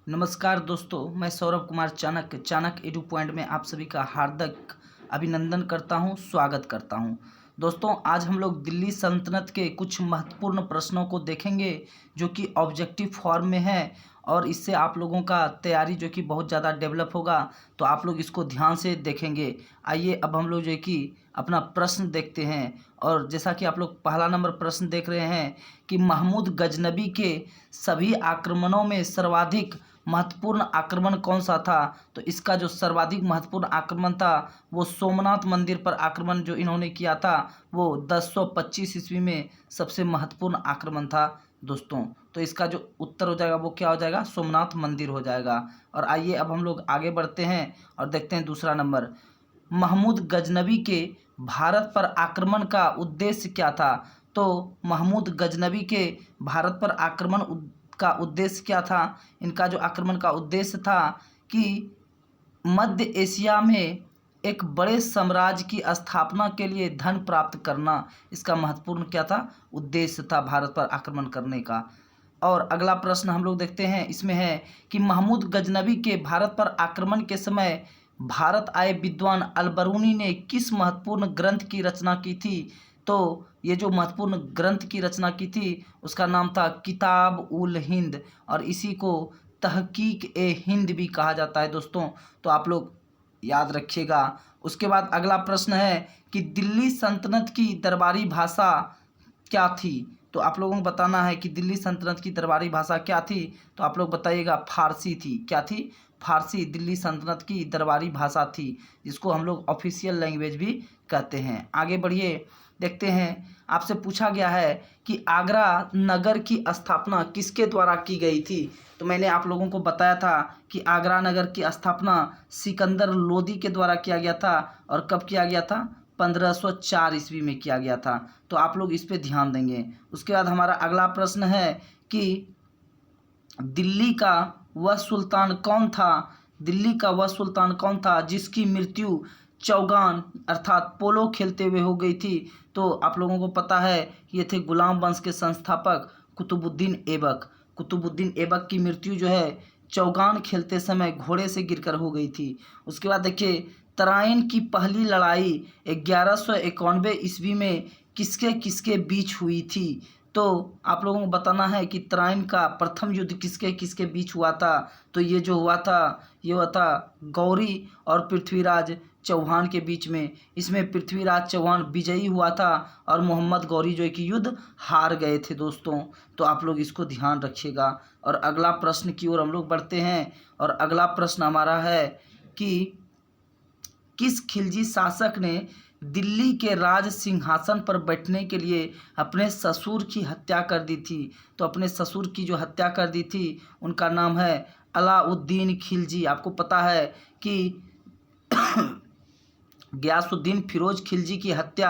नमस्कार दोस्तों, मैं सौरभ कुमार चाणक्य एडू पॉइंट में आप सभी का हार्दिक अभिनंदन करता हूं, स्वागत करता हूं। दोस्तों, आज हम लोग दिल्ली सल्तनत के कुछ महत्वपूर्ण प्रश्नों को देखेंगे जो कि ऑब्जेक्टिव फॉर्म में है और इससे आप लोगों का तैयारी जो कि बहुत ज़्यादा डेवलप होगा, तो आप लोग इसको ध्यान से देखेंगे। आइए अब हम लोग जो है कि अपना प्रश्न देखते हैं। और जैसा कि आप लोग पहला नंबर प्रश्न देख रहे हैं कि महमूद गजनबी के सभी आक्रमणों में सर्वाधिक महत्वपूर्ण आक्रमण कौन सा था। तो इसका जो सर्वाधिक महत्वपूर्ण आक्रमण था वो सोमनाथ मंदिर पर आक्रमण जो इन्होंने किया था वो 1025 ईस्वी में सबसे महत्वपूर्ण आक्रमण था दोस्तों। तो इसका जो उत्तर हो जाएगा वो क्या हो जाएगा, सोमनाथ मंदिर हो जाएगा। और आइए अब हम लोग आगे बढ़ते हैं और देखते हैं दूसरा नंबर। महमूद गजनबी के भारत पर आक्रमण का उद्देश्य क्या था। तो महमूद गजनबी के भारत पर आक्रमण का उद्देश्य क्या था। इनका जो आक्रमण का उद्देश्य था कि मध्य एशिया में एक बड़े साम्राज्य की स्थापना के लिए धन प्राप्त करना, इसका महत्वपूर्ण क्या था, उद्देश्य था भारत पर आक्रमण करने का। और अगला प्रश्न हम लोग देखते हैं, इसमें है कि महमूद गजनबी के भारत पर आक्रमण के समय भारत आए विद्वान अलबरूनी ने किस महत्वपूर्ण ग्रंथ की रचना की थी। तो ये जो महत्वपूर्ण ग्रंथ की रचना की थी उसका नाम था किताब उल हिंद, और इसी को तहकीक ए हिंद भी कहा जाता है दोस्तों। तो आप लोग याद रखिएगा। उसके बाद अगला प्रश्न है कि दिल्ली सल्तनत की दरबारी भाषा क्या थी। तो आप लोगों को बताना है कि दिल्ली सल्तनत की दरबारी भाषा क्या थी। तो आप लोग बताइएगा फारसी थी। क्या थी, फारसी दिल्ली सल्तनत की दरबारी भाषा थी, जिसको हम लोग ऑफिशियल लैंग्वेज भी कहते हैं। आगे बढ़िए, देखते हैं। आपसे पूछा गया है कि आगरा नगर की स्थापना किसके द्वारा की गई थी। तो मैंने आप लोगों को बताया था कि आगरा नगर की स्थापना सिकंदर लोदी के द्वारा किया गया था। और कब किया गया था, 1504 ईस्वी में किया गया था। तो आप लोग इस पे ध्यान देंगे। उसके बाद हमारा अगला प्रश्न है कि दिल्ली का वह सुल्तान कौन था। दिल्ली का वह सुल्तान कौन था जिसकी मृत्यु चौगान अर्थात पोलो खेलते हुए हो गई थी। तो आप लोगों को पता है ये थे गुलाम वंश के संस्थापक कुतुबुद्दीन ऐबक। कुतुबुद्दीन ऐबक की मृत्यु जो है चौगान खेलते समय घोड़े से गिरकर हो गई थी। उसके बाद देखिए, तराइन की पहली लड़ाई 1191 ईस्वी में किसके किसके बीच हुई थी। तो आप लोगों को बताना है कि तराइन का प्रथम युद्ध किसके किसके बीच हुआ था। तो ये जो हुआ था ये हुआ था गौरी और पृथ्वीराज चौहान के बीच में। इसमें पृथ्वीराज चौहान विजयी हुआ था और मोहम्मद गौरी जो है कि युद्ध हार गए थे दोस्तों। तो आप लोग इसको ध्यान रखिएगा। और अगला प्रश्न की ओर हम लोग बढ़ते हैं। और अगला प्रश्न हमारा है कि किस खिलजी शासक ने दिल्ली के राज सिंहासन पर बैठने के लिए अपने ससुर की हत्या कर दी थी। तो अपने ससुर की जो हत्या कर दी थी उनका नाम है अलाउद्दीन खिलजी। आपको पता है कि गयासुद्दीन फिरोज खिलजी की हत्या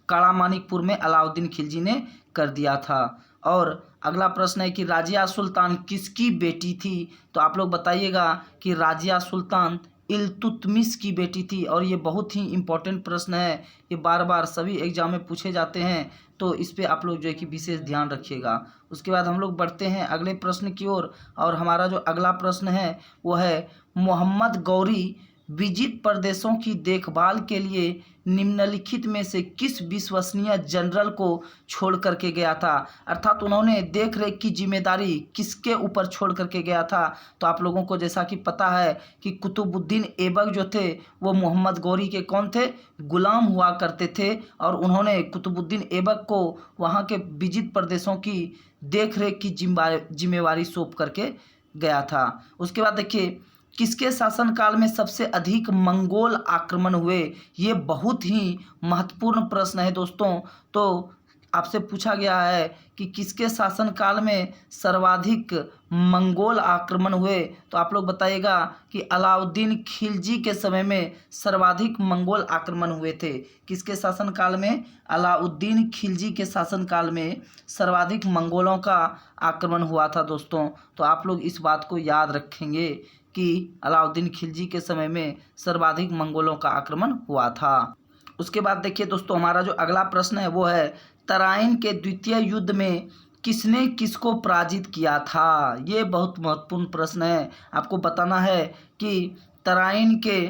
काला मानिकपुर में अलाउद्दीन खिलजी ने कर दिया था। और अगला प्रश्न है कि राजिया सुल्तान किसकी बेटी थी। तो आप लोग बताइएगा कि राजिया सुल्तान इल्तुतमिश की बेटी थी। और ये बहुत ही इम्पोर्टेंट प्रश्न है, ये बार बार सभी एग्जाम में पूछे जाते हैं। तो इस पे आप लोग जो है कि विशेष ध्यान रखिएगा। उसके बाद हम लोग बढ़ते हैं अगले प्रश्न की ओर। और हमारा जो अगला प्रश्न है वो है मोहम्मद गौरी विजित प्रदेशों की देखभाल के लिए निम्नलिखित में से किस विश्वसनीय जनरल को छोड़ करके गया था। अर्थात उन्होंने देख रेख की जिम्मेदारी किसके ऊपर छोड़ करके गया था। तो आप लोगों को जैसा कि पता है कि कुतुबुद्दीन ऐबक जो थे वो मोहम्मद गौरी के कौन थे, गुलाम हुआ करते थे। और उन्होंने कुतुबुद्दीन ऐबक को वहाँ के विजित प्रदेशों की देख रेख की जिम्मेवारी सौंप करके गया था। उसके बाद देखिए, किसके शासनकाल में सबसे अधिक मंगोल आक्रमण हुए। ये बहुत ही महत्वपूर्ण प्रश्न है दोस्तों। तो आपसे पूछा गया है कि किसके शासनकाल में सर्वाधिक मंगोल आक्रमण हुए। तो आप लोग बताइएगा कि अलाउद्दीन खिलजी के समय में सर्वाधिक मंगोल आक्रमण हुए थे। किसके शासनकाल में, अलाउद्दीन खिलजी के शासनकाल में सर्वाधिक मंगोलों का आक्रमण हुआ था दोस्तों। तो आप लोग इस बात को याद रखेंगे कि अलाउद्दीन खिलजी के समय में सर्वाधिक मंगोलों का आक्रमण हुआ था। उसके बाद देखिए दोस्तों, हमारा जो अगला प्रश्न है वो है तराइन के द्वितीय युद्ध में किसने किसको पराजित किया था? ये बहुत महत्वपूर्ण प्रश्न है। आपको बताना है कि तराइन के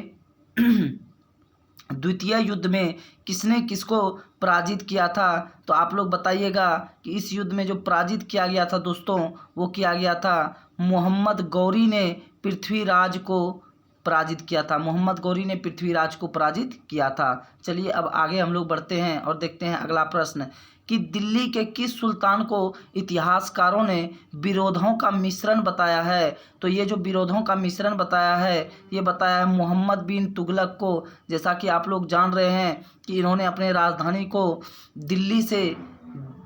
द्वितीय युद्ध में किसने किसको पराजित किया था? तो आप लोग बताइएगा कि इस युद्ध में जो पराजित किया गया था दोस्तों, वो किया गया था मोहम्मद गौरी ने पृथ्वीराज को पराजित किया था। मोहम्मद गौरी ने पृथ्वीराज को पराजित किया था। चलिए अब आगे हम लोग बढ़ते हैं और देखते हैं अगला प्रश्न कि दिल्ली के किस सुल्तान को इतिहासकारों ने विरोधों का मिश्रण बताया है? तो ये जो विरोधों का मिश्रण बताया है, ये बताया है मोहम्मद बिन तुगलक को। जैसा कि आप लोग जान रहे हैं कि इन्होंने अपने राजधानी को दिल्ली से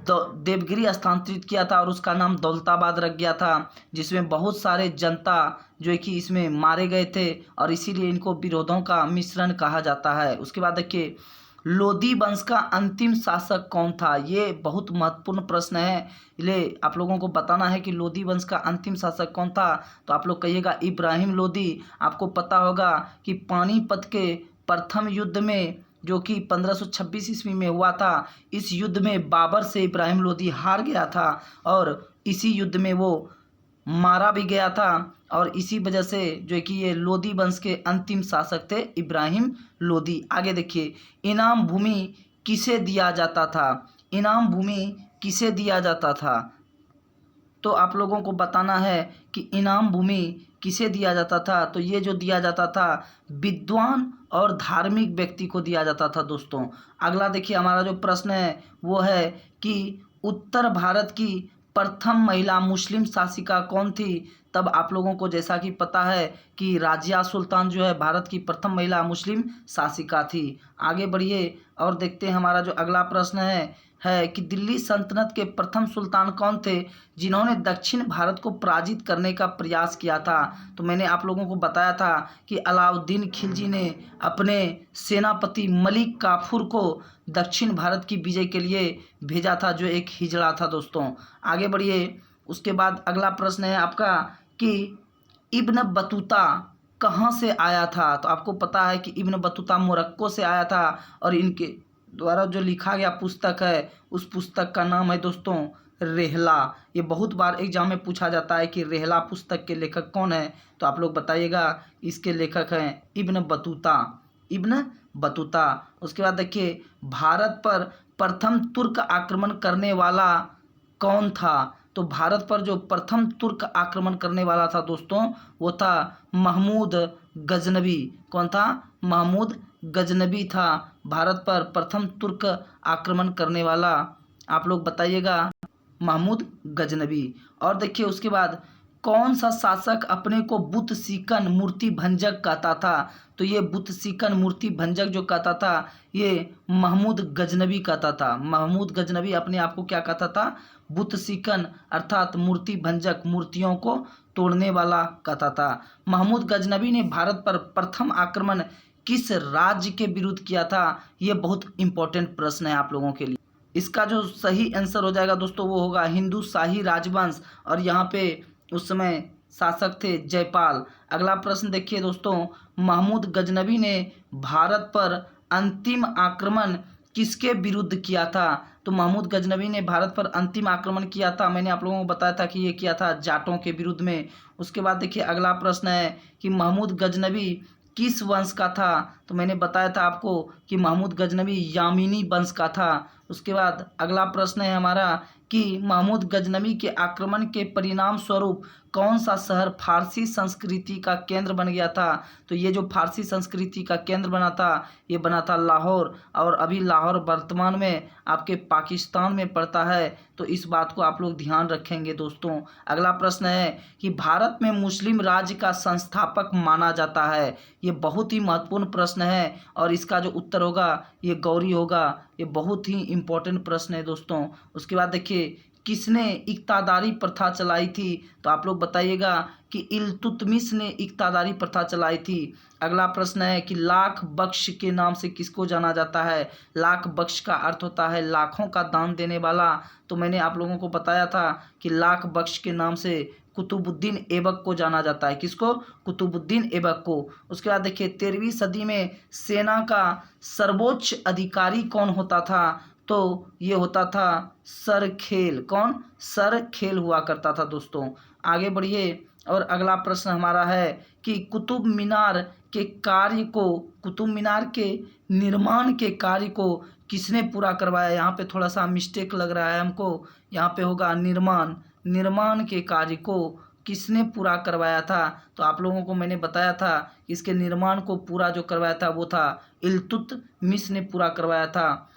देवगिरी स्थानांतरित किया था और उसका नाम दौलताबाद रख गया था, जिसमें बहुत सारे जनता जो है कि इसमें मारे गए थे और इसीलिए इनको विरोधों का मिश्रण कहा जाता है। उसके बाद देखिए, लोधी वंश का अंतिम शासक कौन था? ये बहुत महत्वपूर्ण प्रश्न है। ले आप लोगों को बताना है कि लोधी वंश का अंतिम शासक कौन था? तो आप लोग कहिएगा इब्राहिम लोधी। आपको पता होगा कि पानीपत के प्रथम युद्ध में जो कि 1526 ईस्वी में हुआ था, इस युद्ध में बाबर से इब्राहिम लोधी हार गया था और इसी युद्ध में वो मारा भी गया था और इसी वजह से जो है कि ये लोधी वंश के अंतिम शासक थे इब्राहिम लोधी। आगे देखिए, इनाम भूमि किसे दिया जाता था? इनाम भूमि किसे दिया जाता था? तो आप लोगों को बताना है कि इनाम भूमि किसे दिया जाता था? तो ये जो दिया जाता था विद्वान और धार्मिक व्यक्ति को दिया जाता था दोस्तों। अगला देखिए, हमारा जो प्रश्न है वो है कि उत्तर भारत की प्रथम महिला मुस्लिम शासिका कौन थी? तब आप लोगों को जैसा कि पता है कि राजिया सुल्तान जो है भारत की प्रथम महिला मुस्लिम शासिका थी। आगे बढ़िए और देखते हैं हमारा जो अगला प्रश्न है कि दिल्ली सल्तनत के प्रथम सुल्तान कौन थे जिन्होंने दक्षिण भारत को पराजित करने का प्रयास किया था? तो मैंने आप लोगों को बताया था कि अलाउद्दीन खिलजी ने अपने सेनापति मलिक काफूर को दक्षिण भारत की विजय के लिए भेजा था, जो एक हिजड़ा था दोस्तों। आगे बढ़िए, उसके बाद अगला प्रश्न है आपका कि इब्न बतूता कहाँ से आया था? तो आपको पता है कि इब्न बतूता मोरक्को से आया था और इनके द्वारा जो लिखा गया पुस्तक है उस पुस्तक का नाम है दोस्तों रेहला। ये बहुत बार एग्जाम में पूछा जाता है कि रेहला पुस्तक के लेखक कौन है? तो आप लोग बताइएगा, इसके लेखक हैं इब्न बतूता। Ibn Battuta. उसके बाद देखिए, भारत पर प्रथम तुर्क आक्रमण करने वाला कौन था? तो भारत पर जो प्रथम तुर्क आक्रमण करने वाला था दोस्तों, वो था महमूद गजनबी। कौन था? महमूद गजनबी था भारत पर प्रथम तुर्क आक्रमण करने वाला। आप लोग बताइएगा, महमूद गजनबी। और देखिए उसके बाद कौन सा शासक अपने को बुत सीकन मूर्ति भंजक कहता था? तो ये बुत सीकन मूर्ति भंजक जो कहता था ये महमूद गजनबी कहता था। महमूद गजनबी अपने आप को क्या कहता था? बुत सीकन अर्थात मूर्ति भंजक, मूर्तियों को तोड़ने वाला कहता था। महमूद गजनबी ने भारत पर प्रथम आक्रमण किस राज्य के विरुद्ध किया था? ये बहुत इंपॉर्टेंट प्रश्न है आप लोगों के लिए। इसका जो सही आंसर हो जाएगा दोस्तों वो होगा हिंदू शाही राजवंश और यहाँ पे उस समय शासक थे जयपाल। अगला प्रश्न देखिए दोस्तों, महमूद गजनबी ने भारत पर अंतिम आक्रमण किसके विरुद्ध किया था? तो महमूद गजनबी ने भारत पर अंतिम आक्रमण किया था, मैंने आप लोगों को बताया था कि ये किया था जाटों के विरुद्ध में। उसके बाद देखिए अगला प्रश्न है कि महमूद गजनबी किस वंश का था? तो मैंने बताया था आपको कि महमूद गजनबी यामिनी वंश का था। उसके बाद अगला प्रश्न है हमारा कि महमूद गजनबी के आक्रमण के परिणाम स्वरूप कौन सा शहर फारसी संस्कृति का केंद्र बन गया था? तो ये जो फारसी संस्कृति का केंद्र बना था ये बना था लाहौर, और अभी लाहौर वर्तमान में आपके पाकिस्तान में पड़ता है, तो इस बात को आप लोग ध्यान रखेंगे दोस्तों। अगला प्रश्न है कि भारत में मुस्लिम राज्य का संस्थापक माना जाता है। ये बहुत ही महत्वपूर्ण प्रश्न है और इसका जो उत्तर होगा ये गौरी होगा। ये बहुत ही इम्पोर्टेंट प्रश्न है दोस्तों। उसके बाद देखिए, किसने इक्तादारी प्रथा चलाई थी? तो आप लोग बताइएगा कि इल्तुतमिश ने इक्तादारी प्रथा चलाई थी। अगला प्रश्न है कि लाख बख्श के नाम से किसको जाना जाता है? लाख बख्श का अर्थ होता है लाखों का दान देने वाला। तो मैंने आप लोगों को बताया था कि लाख बख्श के नाम से कुतुबुद्दीन ऐबक को जाना जाता है। किसको? कुतुबुद्दीन ऐबक को। उसके बाद देखिए 13वीं सदी में सेना का सर्वोच्च अधिकारी कौन होता था? तो ये होता था सरखेल। कौन? सरखेल हुआ करता था दोस्तों। आगे बढ़िए और अगला प्रश्न हमारा है कि कुतुब मीनार के कार्य को, कुतुब मीनार के निर्माण के कार्य को किसने पूरा करवाया? यहाँ पे थोड़ा सा मिस्टेक लग रहा है हमको, यहाँ पे होगा निर्माण। निर्माण के कार्य को किसने पूरा करवाया था? तो आप लोगों को मैंने बताया था कि इसके निर्माण को पूरा जो करवाया था वो था इल्तुतमिश ने पूरा करवाया था।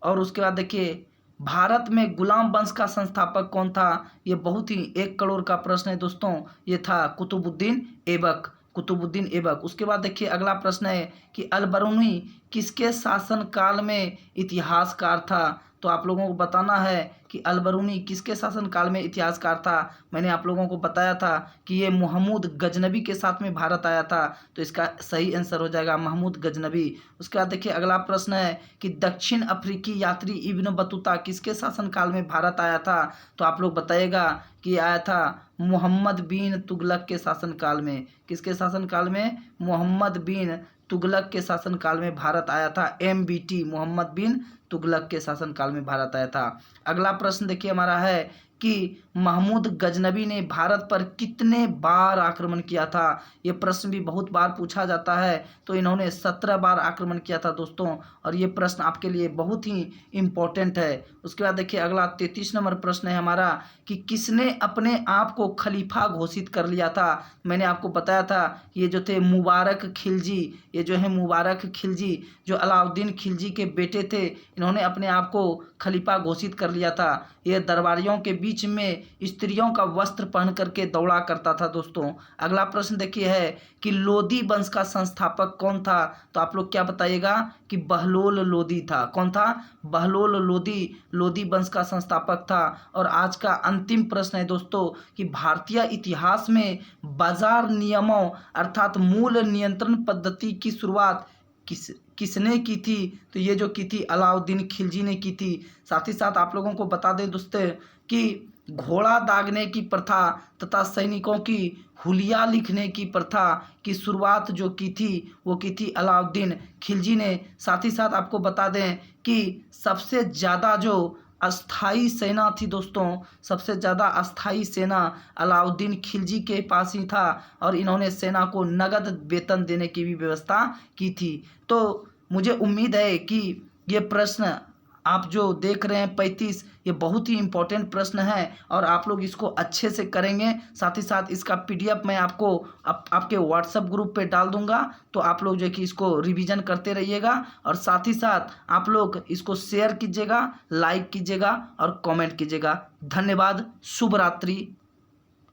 और उसके बाद देखिए भारत में गुलाम वंश का संस्थापक कौन था? ये बहुत ही 1 करोड़ का प्रश्न है दोस्तों। ये था कुतुबुद्दीन ऐबक, कुतुबुद्दीन ऐबक। उसके बाद देखिए अगला प्रश्न है कि अल-बरूनी किसके शासनकाल में इतिहासकार था? तो आप लोगों को बताना है कि अल-बरूनी किसके शासनकाल में इतिहासकार था। मैंने आप लोगों को बताया था कि ये महमूद गजनबी के साथ में भारत आया था, तो इसका सही आंसर हो जाएगा महमूद गजनबी। उसके बाद देखिए अगला प्रश्न है कि दक्षिण अफ्रीकी यात्री इब्न बतूता किसके शासनकाल में भारत आया था? तो आप लोग बताइएगा कि आया था मोहम्मद बिन तुगलक के शासनकाल में। किसके शासनकाल में? मोहम्मद बिन तुगलक के शासनकाल में भारत आया था। MBT, मोहम्मद बिन तुगलक के शासनकाल में भारत आया था। अगला प्रश्न देखिए हमारा है कि महमूद गजनबी ने भारत पर कितने बार आक्रमण किया था? ये प्रश्न भी बहुत बार पूछा जाता है। तो इन्होंने 17 बार आक्रमण किया था दोस्तों, और ये प्रश्न आपके लिए बहुत ही इम्पोर्टेंट है। उसके बाद देखिए अगला 33 नंबर प्रश्न है हमारा कि किसने अपने आप को खलीफा घोषित कर लिया था? मैंने आपको बताया था ये जो थे मुबारक खिलजी, ये जो है मुबारक खिलजी जो अलाउद्दीन खिलजी के बेटे थे, इन्होंने अपने आप को खलीफा घोषित कर लिया था। ये दरबारियों के बीच में स्त्रियों का वस्त्र पहन करके दौड़ा करता था दोस्तों। अगला प्रश्न देखिए है कि लोदी वंश का संस्थापक कौन था? तो आप लोग क्या बताइएगा कि बहलोल लोदी था। कौन था? बहलोल लोदी, लोदी वंश का संस्थापक था। और आज का अंतिम प्रश्न है दोस्तों कि भारतीय इतिहास में बाजार नियमों अर्थात मूल नियंत्रण पद्धति की शुरुआत किसने की थी? तो ये जो की थी अलाउद्दीन खिलजी ने की थी। साथ ही साथ आप लोगों को बता दें दोस्तों कि घोड़ा दागने की प्रथा तथा सैनिकों की हुलिया लिखने की प्रथा की शुरुआत जो की थी वो की थी अलाउद्दीन खिलजी ने। साथ ही साथ आपको बता दें कि सबसे ज़्यादा जो अस्थाई सेना थी दोस्तों, सबसे ज़्यादा अस्थाई सेना अलाउद्दीन खिलजी के पास ही था, और इन्होंने सेना को नगद वेतन देने की भी व्यवस्था की थी। तो मुझे उम्मीद है कि ये प्रश्न आप जो देख रहे हैं 35, ये बहुत ही इम्पोर्टेंट प्रश्न है और आप लोग इसको अच्छे से करेंगे। साथ ही साथ इसका PDF मैं आपको आपके व्हाट्सएप ग्रुप पे डाल दूंगा, तो आप लोग जो है कि इसको रिवीजन करते रहिएगा, और साथ ही साथ आप लोग इसको शेयर कीजिएगा, लाइक कीजिएगा और कमेंट कीजिएगा। धन्यवाद। शुभ रात्रि।